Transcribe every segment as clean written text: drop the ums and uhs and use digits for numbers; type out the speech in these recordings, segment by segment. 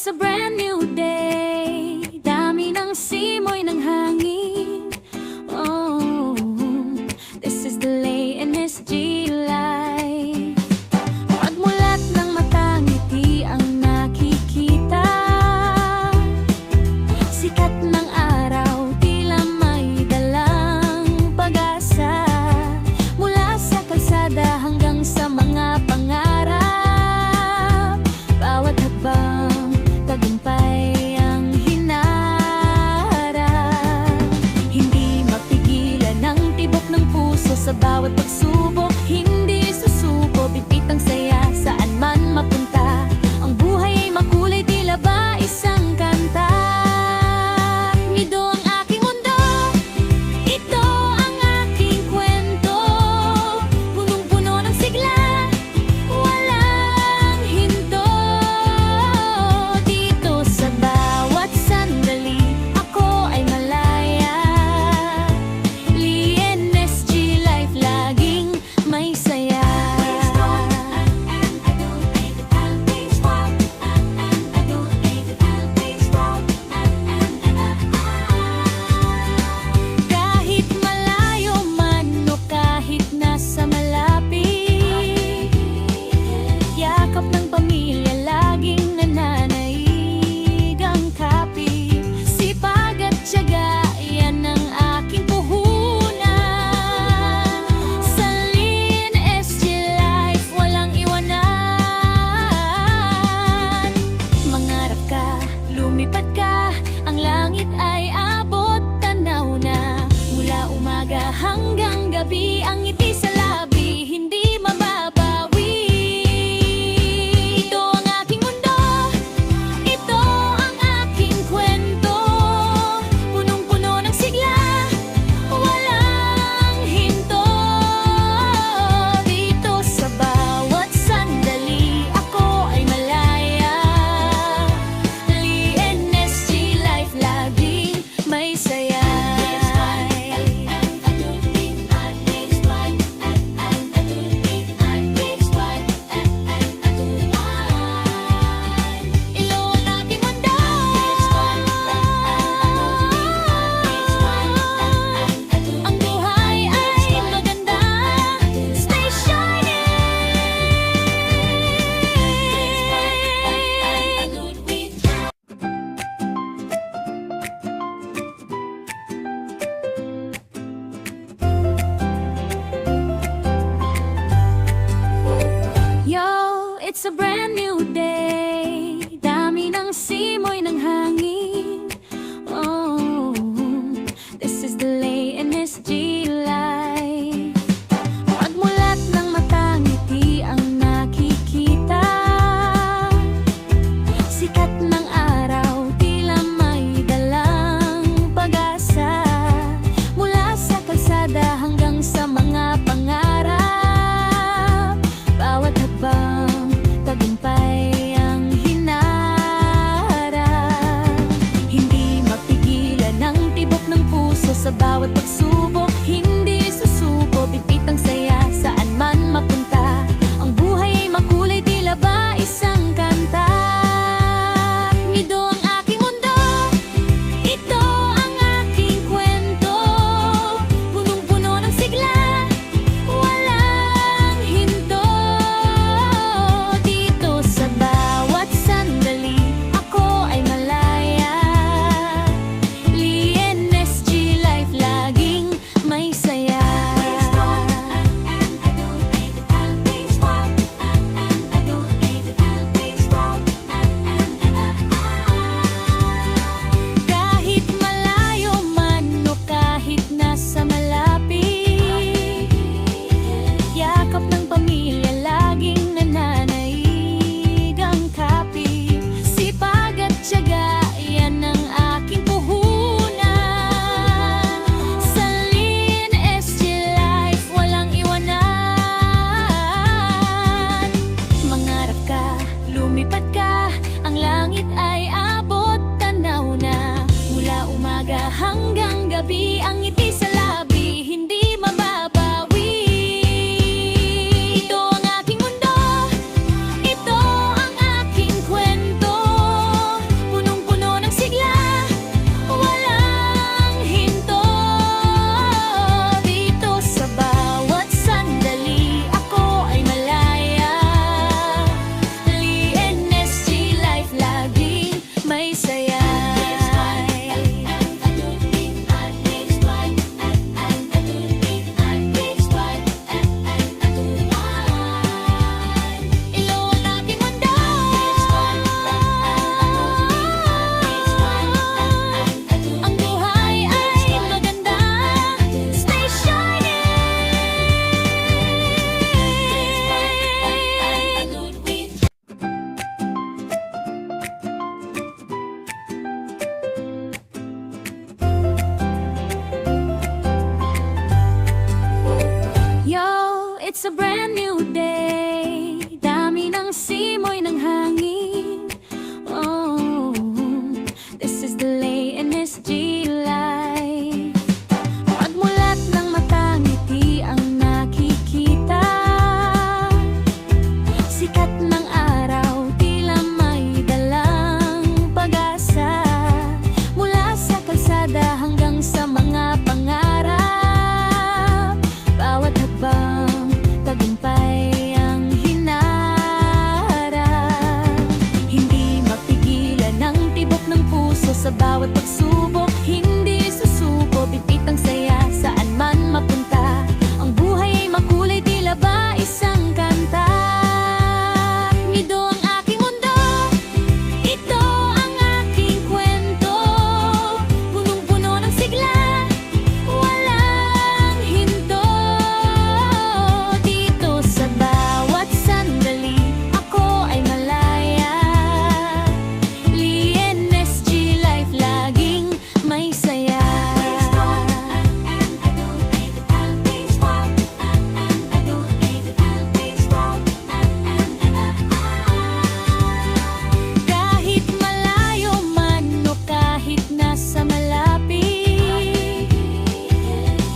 It's a brand new day. Dami ng simoy ng hangin. Oh, this is the Lay NSG life. Pagmulat ng mata, ngiti ang nakikita. Sikat ng araw, tila may dalang pag-asa. Mula sa kalsada hanggang sa mga pangarap. Bawat hakbang tagumpay ang hinaharap. Hindi mapigilan ang tibok ng puso sa bawat pagsubok. Hindi susuko, bibit ang saya saan man mapunta. Ang buhay ay makulay, tila ba isang kanta. Ito ang aking mundo, ito ang aking kwento. Punong-puno ng sigla, walang hinto. Dito sa bawat sandali, ako ay malaya. Lee NSG life, laging may saya. Kahit malayo man o kahit nasa malapit, yakap ng pamilya laging nananaig ang kapit. Sipag at tiyaga, yan ang aking puhunan. Sa Lee NSG life, walang iwanan. Mangarap ka, lumipad ka, ang langit ay abot tanaw na. Mula umaga hanggang gabi, ang ngiti sa labi, hindi mababawi. Ito ang aking mundo, ito ang aking kwento. Punong-puno ng sigla, walang hinto. Dito sa bawat sandali, ako ay malaya. Lee NSG life, laging may saya. Ilo ang aking mundo, ang buhay ay maganda. Stay shining. Yo, it's a brand new day. Dami ng simoy ng hangin. Oh, this is the Lay NSG life. Pagmulat ng mata, ngiti ang nakikita. Sikat ng araw, tila may dalang pag-asa. Mula sa kalsada hanggang sa mga pangarap. Bawat hakbang tagumpay it's a brand new day. Dami ng simoy ng hangin. Oh, this is the Lay NSG life. Pagmulat ng mata, ngiti ang nakikita. Sikat ng araw, tila may dalang pag-asa. Mula sa kalsada hanggang sa mga pangarap. Bawat hakbang, tagumpay ang hinarap. Hindi mapigilan ang tibok ng puso sa bawat pagsubok. Hindi susuko, bibit ang saya saan man mapunta. Ang buhay ay makulay, tila ba isang kanta. Ito ang aking mundo, ito ang aking kwento. Punong-puno ng sigla, walang hinto. Dito sa bawat sandali, ako ay malaya. Lee NSG life, laging may saya. Kahit malayo man o kahit nasa malapit,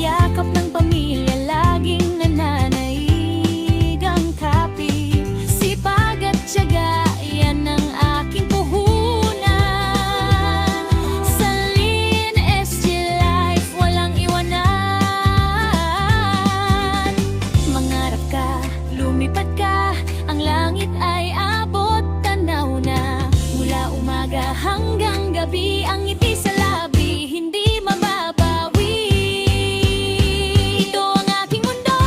yakap ng pamilya laging nananaig ang kapit. Sipag at tiyaga, yan ang aking puhunan. Sa Lee NSG life, walang iwanan. Mangarap ka, lumipad ka, ang langit ay abot tanaw na. Mula umaga hanggang gabi, ang ngiti sa labi, hindi mababawi. Ito ang aking mundo,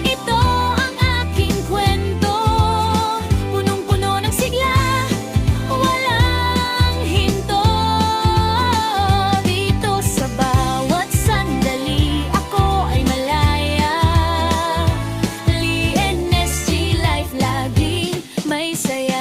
ito ang aking kwento. Punong-puno ng sigla, walang hinto. Dito sa bawat sandali, ako ay malaya. Lee NSG life, laging may saya.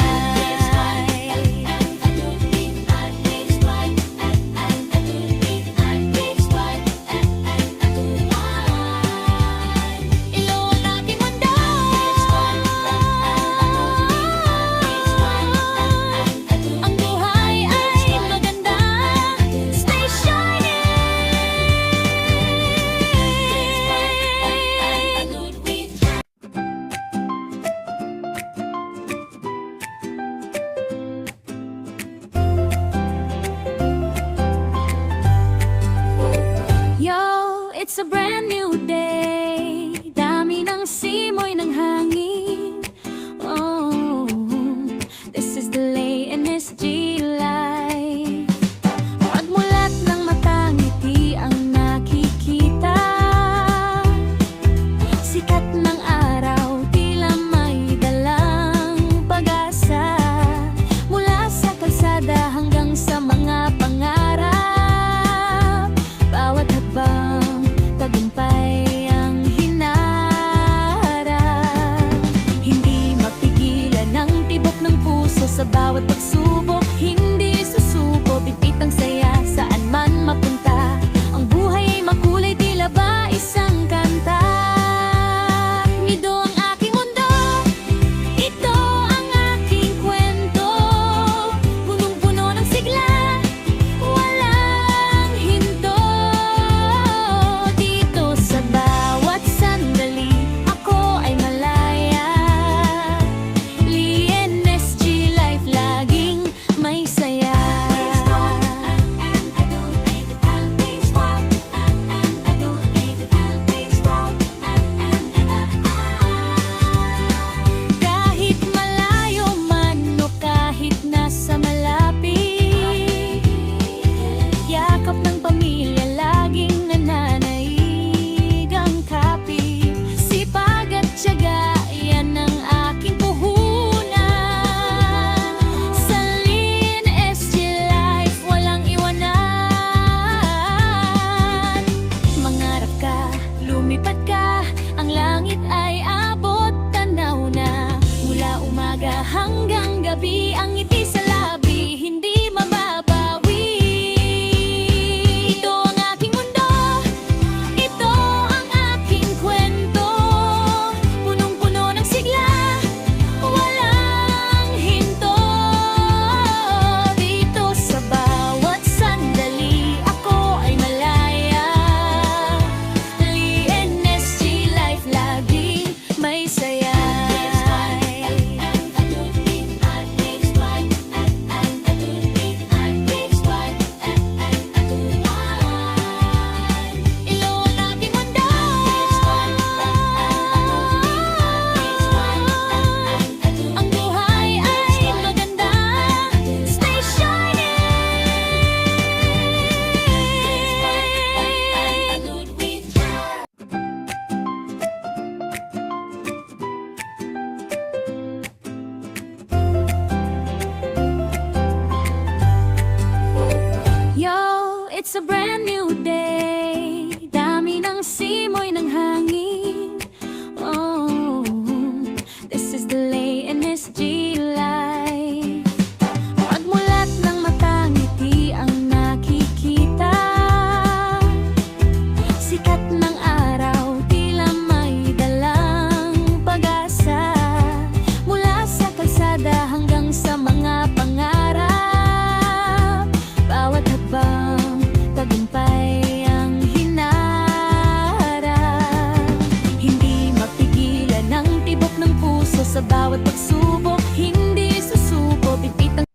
Sa bawat pagsubok, hindi susuko, bibitang.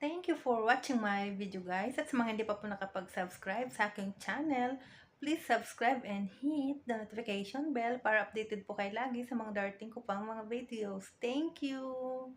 Thank you for watching my video guys. At sa mga hindi pa po nakapag-subscribe sa aking channel, please subscribe and hit the notification bell para updated po kayo lagi sa mga darating ko pang mga videos. Thank you!